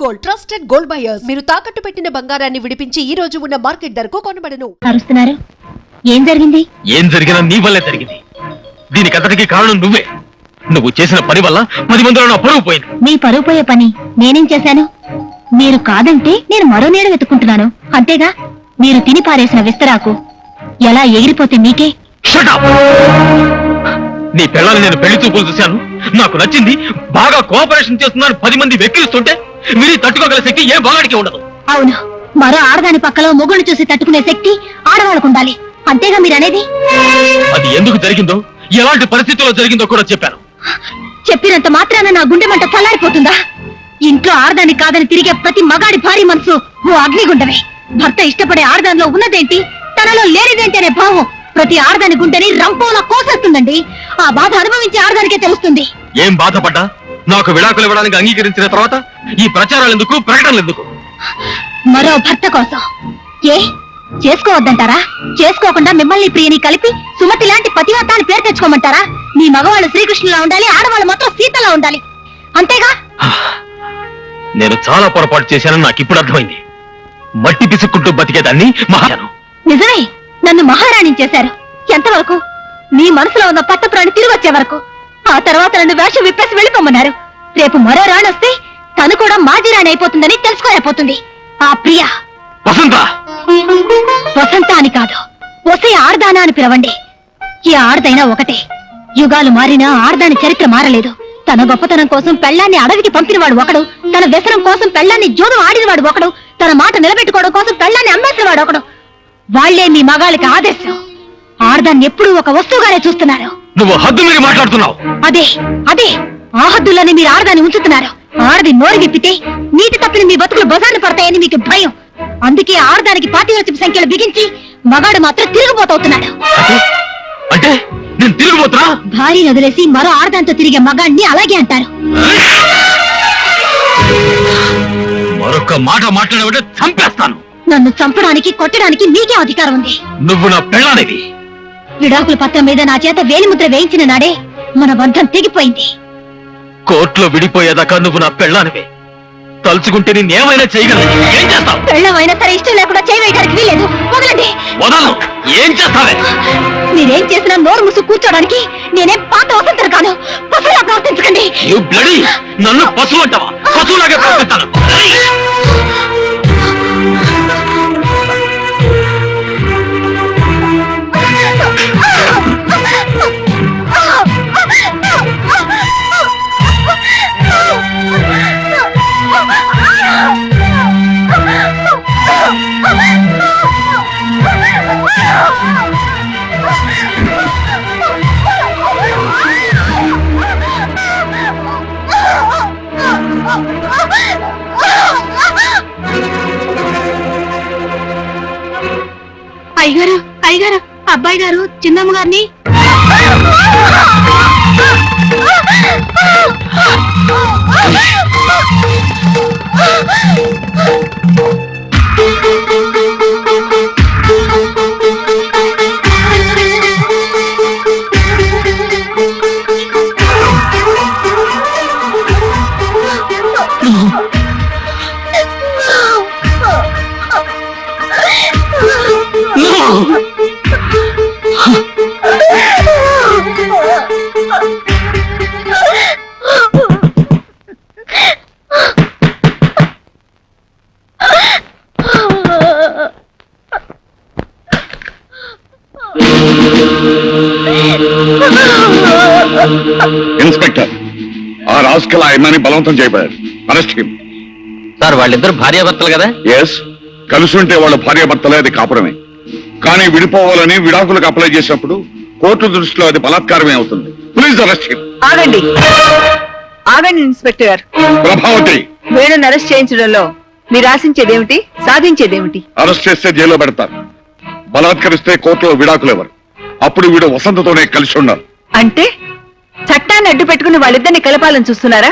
Gold trusted gold buyers. మీరు తాకట్టు పెట్టిన బంగారాన్ని విడిపించి ఈ రోజు ఉన్న మార్కెట్ ధరకు కొనబడను. అరుస్తున్నారు. ఏం జరిగింది? ఏం జరిగినా నీ వల్లే జరిగింది. దీనికంతటికి కారణం నువ్వే. నువ్వు చేసిన పని వల్ల 10 మందిలో నా పరువు పోయింది. మీ పరువు పోయే పని నేనేం చేశాను? మీరు కాదంటే నేను మరో నీడ వెతుక్కుంటున్నాను అంతేగా. మీరు తిని పారేసిన విస్తరాకు ఎలా ఎగిరిపోతే మీకే. Shut up! నీ పిల్లల్ని నేను పెళ్లి చూపులు చూశాను. నాకు నచ్చింది, బాగా కోఆపరేషన్ చేస్తున్నాను 10 మంది వెక్కిరిస్తుంటే మీరు తట్టుకోగల శక్తి ఏ బాగాడికి ఉండదు. అవును, మరో ఆడదాని పక్కలో మొగుడు చూసి తట్టుకునే శక్తి ఆడవాళ్ళకు ఉండాలి అంతేగా మీరనేది. అది ఎందుకు జరిగిందో, ఎలాంటి పరిస్థితుల్లో జరిగిందో కూడా చెప్పాను. చెప్పినంత మాత్రాన నా గుండె మంట చల్లారిపోతుందా? ఇంట్లో ఆడదాని కాదని తిరిగే ప్రతి మగాడి భారీ మనసు ఓ అగ్నిగుండమే. భర్త ఇష్టపడే ఆడదానిలో ఉన్నదేంటి, తనలో లేనిదేంటి అనే భావం ప్రతి ఆడదాని గుండెని రంపోలా కోసేస్తుందండి. ఆ బాధ అనుభవించే ఆడదానికే తెలుస్తుంది. ఏం బాధపడ్డా నాకు విడాకులు ఇవ్వడానికి అంగీకరించిన తర్వాత ఈ ప్రచారాలు ఎందుకు, ప్రకటనలు ఎందుకు? మరో భర్త కోసం ఏ చేసుకోవద్దంటారా? చేసుకోకుండా మిమ్మల్ని ప్రియని కలిపి సుమతి లాంటి పతివ్రతాన్ని పేరు తెచ్చుకోమంటారా? మీ మగవాళ్ళు శ్రీకృష్ణులా ఉండాలి, ఆడవాళ్ళు మాత్రం సీతలా ఉండాలి అంతేగా. నేను చాలా పొరపాటు చేశానని నాకు ఇప్పుడు అర్థమైంది. మట్టి పిసుక్కుంటూ బతికేదాన్ని మహాను. నిజమే, నన్ను మహారాణి చేశారు. ఎంతవరకు? మీ మనసులో ఉన్న పట్టపురాణి తిరిగి వచ్చే వరకు. ఆ తర్వాత నన్ను వేషం విప్పేసి వెళ్ళిపోమన్నారు. రేపు మరో రాణి వస్తే తను కూడా మాజీ రాణి అయిపోతుందని తెలుసుకోలేకపోతుంది. ఆ ప్రియ వసంత. వసంత అని కాదు, ఒసే ఆర్దానా అని పిలవండి. ఈ ఆర్దైనా ఒకటే. యుగాలు మారినా ఆర్దాని చరిత్ర మారలేదు. తన గొప్పతనం కోసం పెళ్లాన్ని అడవికి పంపినవాడు ఒకడు, తన వ్యసనం కోసం పెళ్లాన్ని జోడు ఆడినవాడు ఒకడు, తన మాట నిలబెట్టుకోవడం కోసం పెళ్లాన్ని అమ్మేసినవాడు ఒకడు. వాళ్లే మీ మగాళ్ళకి ఆదర్శం. ఆర్దాన్ని ఎప్పుడూ ఒక వస్తువుగానే చూస్తున్నారు. నువ్వు హద్దు మీరు మాట్లాడుతున్నావు. అదే అదే ఆ హద్దుల్లోనే మీరు ఆడదాన్ని ఉంచుతున్నారు. ఆడది నోరు విప్పితే నీటి తప్పిన మీ బతుకులు బజార్లు పడతాయని మీకు భయం. అందుకే ఆడదానికి పాతివ్రత్యం సంఖ్యలు బిగించి మగాడు మాత్రం తిరుగుబోతవుతున్నాడు. అంటే నేను తిరుగుబోతున్నా? భార్యను వదిలేసి మరో ఆడదాంతో తిరిగే మగాడిని అలాగే అంటారు. మరొక మాట మాట్లాడేవంటే చంపేస్తాను. నన్ను చంపడానికి కొట్టడానికి మీకే అధికారం ఉంది. నువ్వు నా పెళ్ళానివి. విడాకుల పత్రం మీద నా చేత వేలిముద్ర వేయించిన నాడే మన బంధం తెగిపోయింది. కోర్టులో విడిపోయేదాకా నువ్వు నా పెళ్ళానివి. తలుచుకుంటే నేనేమైనా చేయగలను. ఏం చేస్తావు? పెళ్ళమైనా సరే ఇష్టం లేకుండా చేయవేయడానికి వీలేదు. వదలండి. వదలను. ఏం చేస్తావే? మీరేం చేసినా నోరు ముసు కూర్చోడానికి నేనేం పాత వసంతరు కాను. పశువులా ప్రవర్తించకండి. నన్ను పశువు అంటావా? పశువులాగా ప్రవర్తిస్తాను. అయ్యగారు, అయ్యగారు, అబ్బాయి గారు చిన్నమ్మ గారిని. ఇన్స్పెక్టర్, ఆ రాస్కల్ ఆ అమ్మాయిని బలవంతం చేయబడ్డాడు. Arrest him. సార్, వాళ్ళిద్దరు భార్యాభర్తలు కదా? ఎస్, కలిసి ఉంటే వాళ్ళ భార్యాభర్తలే, అది కాపురమే. కానీ విడిపోవాలని విడాకులకు అప్లై చేసినప్పుడు కోర్టు దృష్టిలో అది బలాత్కారమే అవుతుంది. Please arrest him. ఆగండి ఆగండి ఇన్స్పెక్టర్. ప్రభావతి, వేణుని అరెస్ట్ చేయించడంలో మీరు ఆశించేదేమిటి, సాధించేదేమిటి? అరెస్ట్ చేస్తే జైల్లో పెడతారు. బలాత్కరిస్తే కోర్టులో విడాకులు ఎవరు. అప్పుడు వీడు వసంతతోనే కలిసి ఉన్నారు. అంటే చట్టాన్ని అడ్డు పెట్టుకుని వాళ్ళిద్దరిని కలపాలని చూస్తున్నారా?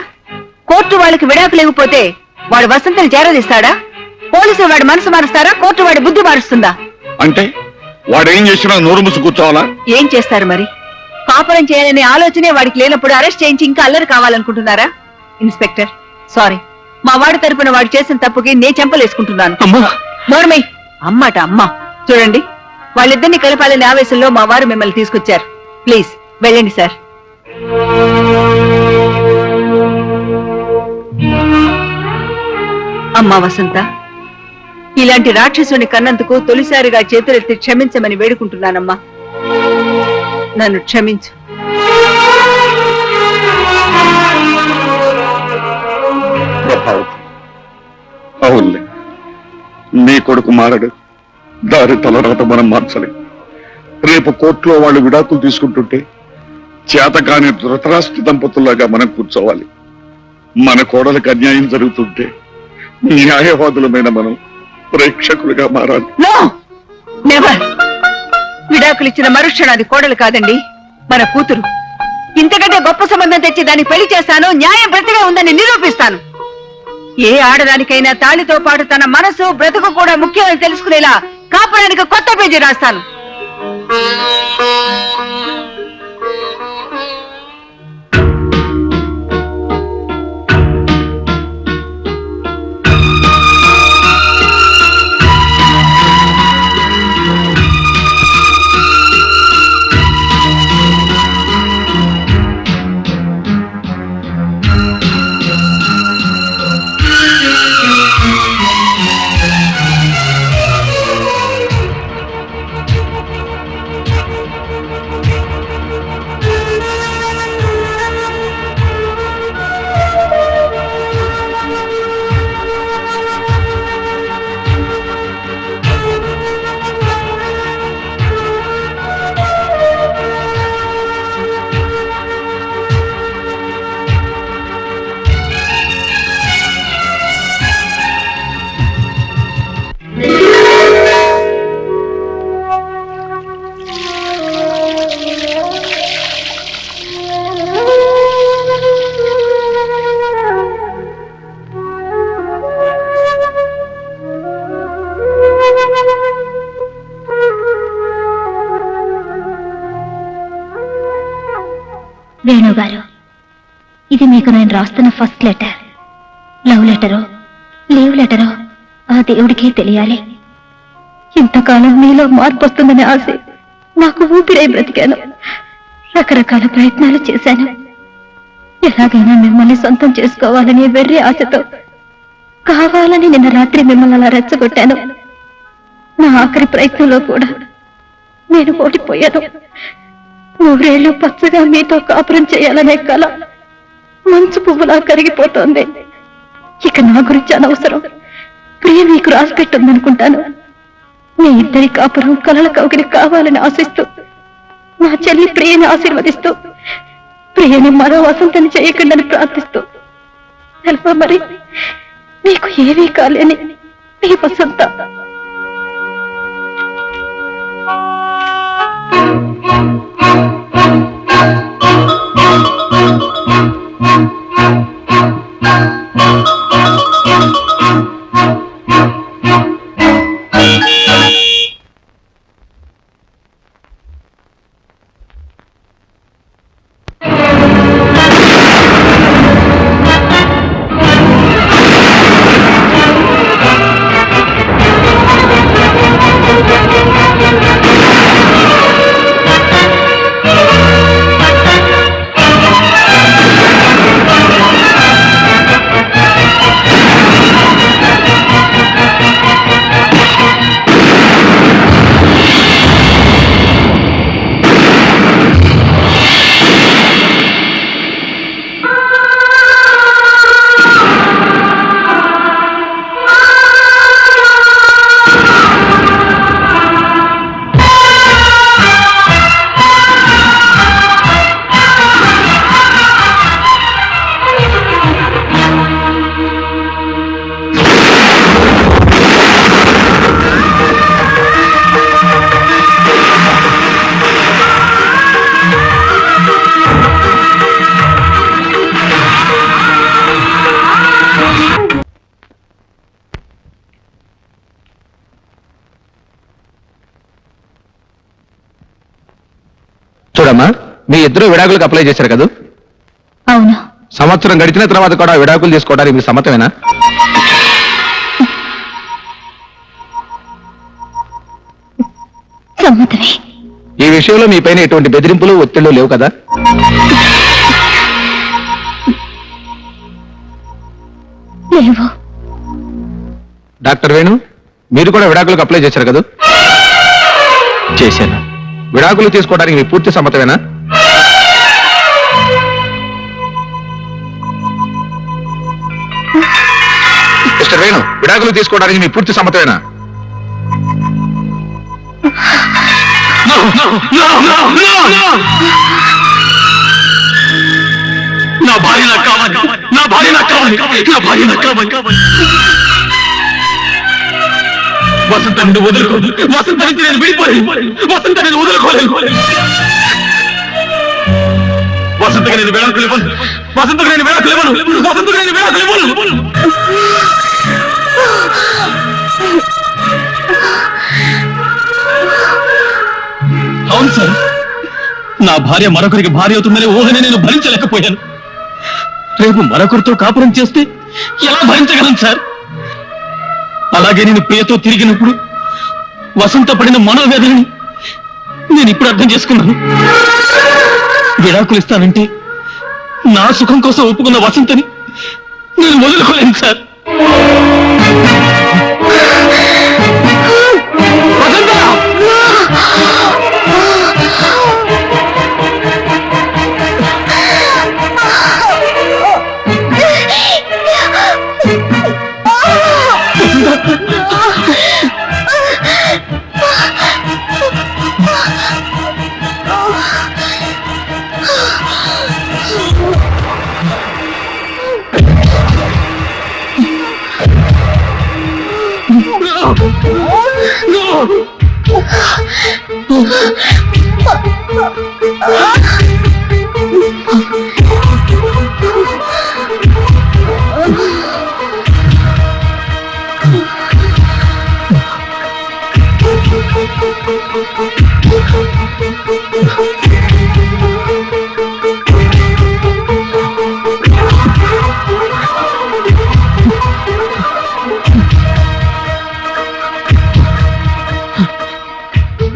కోర్టు వాళ్ళకి విడాకులు ఇవ్వకపోతే వాడు వసంతని చేరదీస్తాడా? పోలీసులు వాడి మనసు మారుస్తారా? కోర్టు వాడి బుద్ధి మారుస్తుందా? అంటే వాడేం చేసినా నోరు ముసు కూర్చోవాలా? ఏం చేస్తారు మరి? కాపురం చేయాలనే ఆలోచనే వాడికి లేనప్పుడు అరెస్ట్ చేయించి ఇంకా అల్లరి కావాలనుకుంటున్నారా? ఇన్స్పెక్టర్, సారీ, మా వాడి తరపున వాడు చేసిన తప్పుకి నేను చెంపలేసుకుంటున్నాను. అమ్మా నోర్మై అమ్మాట అమ్మ. చూడండి, వాళ్ళిద్దరిని కలపాలని ఆవేశంలో మా వారు మిమ్మల్ని తీసుకొచ్చారు. ప్లీజ్ వెళ్ళండి సార్. అమ్మా వసంత, ఇలాంటి రాక్షసుని కన్నందుకు తొలిసారిగా చేతులెత్తి క్షమించమని వేడుకుంటున్నానమ్మా. నన్ను క్షమించు. ప్రభావతి, అవునులే, నీ కొడుకు మారడు. దారి తలరాత మనం మార్చలేం. రేపు కోర్టులో వాళ్ళు విడాకులు తీసుకుంటుంటే చేతకాని ధృతరాష్ట్ర దంపతుల్లాగా మనం కూర్చోవాలి. మన కోడలకు అన్యాయం జరుగుతుంటే న్యాయవాదులమైన మనం ప్రేక్షకులుగా మారాలి. No never. విడాకులు ఇచ్చిన మరుక్షణాది కోడలు కాదండి, మన కూతురు. ఇంతకంటే గొప్ప సంబంధం తెచ్చి దాన్ని పెళ్లి చేస్తాను, న్యాయం ప్రతిగా ఉందని నిరూపిస్తాను. ఏ ఆడదానికైనా తాళితో పాటు తన మనసు బ్రతుకు కూడా ముఖ్యమని తెలుసుకునేలా కాపురానికి కొత్త పేజీ రాస్తాను. వేణుగారు, ఇది మీకు నేను రాస్తున్న ఫస్ట్ లెటర్. లవ్ లెటరో లీవ్ లెటరో ఆ దేవుడికే తెలియాలి. ఇంతకాలం మీలో మార్పు వస్తుందనే ఆశ నాకు ఊపిరై బ్రతికాను. రకరకాల ప్రయత్నాలు చేశాను. ఎలాగైనా మిమ్మల్ని సొంతం చేసుకోవాలనే వెర్రి ఆశతో కావాలని నిన్న రాత్రి మిమ్మల్ని అలా రెచ్చగొట్టాను. నా ఆఖరి ప్రయత్నంలో కూడా నేను ఓడిపోయాను. 100 ఏళ్లు పచ్చగా మీతో కాపురం చేయాలనే కల మంచు పువ్వులా కరిగిపోతోంది. ఇక నా గురించి అనవసరం. ప్రియ మీకు రాసి పెట్టుందనుకుంటాను. మీ ఇద్దరి కాపురం కలల కౌగిలి కావాలని ఆశిస్తూ, నా చెల్లి ప్రియని ఆశీర్వదిస్తూ, ప్రియని మరో వసంతని చేయకుండాని ప్రార్థిస్తూ, తెలుపా మరి మీకు ఏమీ కాలేని మీ వసంత. చూడమ్మా, మీ ఇద్దరు విడాకులకు అప్లై చేశారు కదా? అవును. సంవత్సరం గడిచిన తర్వాత కూడా విడాకులు తీసుకోవడానికి మీకు సమ్మతమేనా? సమ్మతమే. ఈ విషయంలో మీ పైన ఎటువంటి బెదిరింపులు ఒత్తిళ్లు లేవు కదా? లేవు. డాక్టర్ వేణు, మీరు కూడా విడాకులకు అప్లై చేశారు కదా? చేశాను. విడాకులు తీసుకోవడానికి మీ పూర్తి సమ్మతమేనా? మిస్టర్ వేణు, విడాకులు తీసుకోవడానికి మీ పూర్తి సమ్మతమేనా? నా భార్య నాకు కావాలి, నా భార్య నాకు కావాలి, నా భార్య నాకు కావాలి. వసంత నుండి వదులుకోదు, వసంత నుంచి నేను విడిపోలేను, వసంత నేను వదులుకోలేను. వసంతగా నేను విడాకులు ఇవ్వను, వసంతగా నేను విడాకులు ఇవ్వను, వసంతగా నేను విడాకులు ఇవ్వను. అవును సార్, నా భార్య మరొకరికి భార్య అవుతుందనే ఊహని నేను భరించలేకపోయాను. రేపు మరొకరితో కాపురం చేస్తే ఎలా భరించగలను సార్? అలాగే నేను ప్రియతో తిరిగినప్పుడు వసంత పడిన మనోవేదనని నేను ఇప్పుడు అర్థం చేసుకున్నాను. విడాకులు ఇస్తానంటే నా సుఖం కోసం ఒప్పుకున్న వసంతని నేను వదులుకోలేను sir. Vasantha!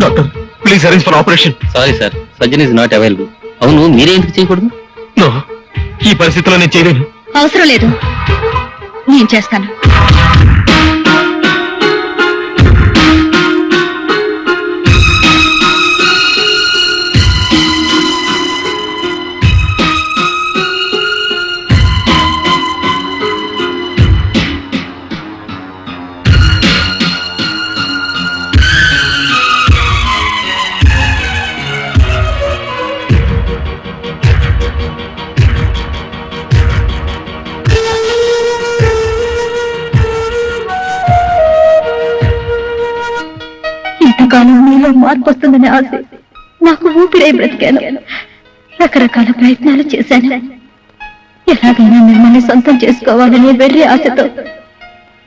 Doctor, please arrange for operation. Sorry sir, surgeon is not available. అవును, మీరే ఎందుకు చేయకూడదు? నో, ఈ పరిస్థితిలో నేను చేయలేను. అవసరం లేదు, నేను చేస్తాను. ఇంతకాలం మీలో మార్పు వస్తుందనే ఆశ నాకు ఊపిరై బ్రతికాను. రకరకాల ప్రయత్నాలు చేశాను. ఎలాగైనా మిమ్మల్ని సొంతం చేసుకోవాలనే వెర్రి ఆశతో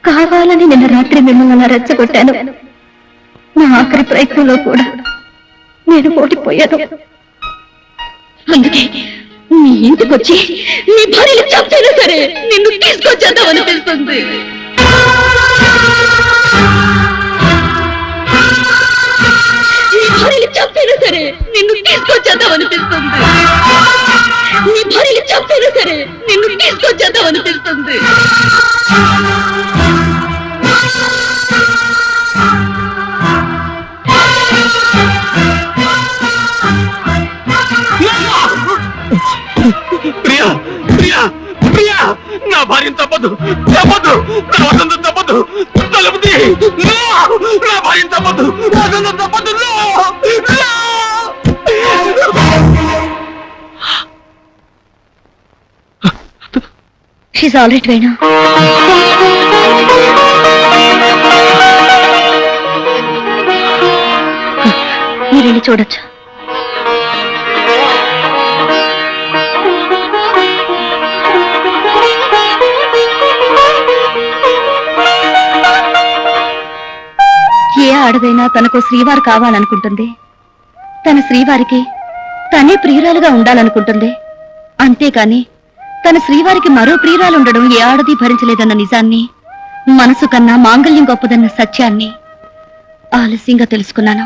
కావాలని నిన్న రాత్రి మిమ్మల్ని అలా రెచ్చగొట్టాను. నా ఆఖరి ప్రయత్నంలో కూడా నేను ఓడిపోయాను. అందుకే మీ ఇంటికి వచ్చి మీ భార్యను చంపైనా సరే నిన్ను తీసుకొచ్చేద్దామనిపిస్తుంది. చంపైనా సరే నిన్ను తీసుకొచ్చేద్దామనిపిస్తుంది. నీ భార్యని చంపైనా సరే నిన్ను తీసుకొచ్చేద్దామనిపిస్తుంది. ప్రియా, ప్రియా, ప్రియా, నా భార్యను తప్పదు, తప్పదు, నా వసంతం తప్పదు, తలుపు తీ. నా భార్యను తప్పదు, వసంతం తప్పదు. She's all right, Venu. మీరు వెళ్ళి చూడొచ్చు. ఏ ఆడదైనా తనకు శ్రీవారు కావాలనుకుంటుంది. తన శ్రీవారికి తనే ప్రియురాలుగా ఉండాలనుకుంటుంది. అంతేకాని తన శ్రీవారికి మరో ప్రియురాలుండడం ఏ ఆడది భరించలేదన్న నిజాన్ని, మనసు కన్నా మాంగళ్యం గొప్పదన్న సత్యాన్ని ఆలస్యంగా తెలుసుకున్నాను.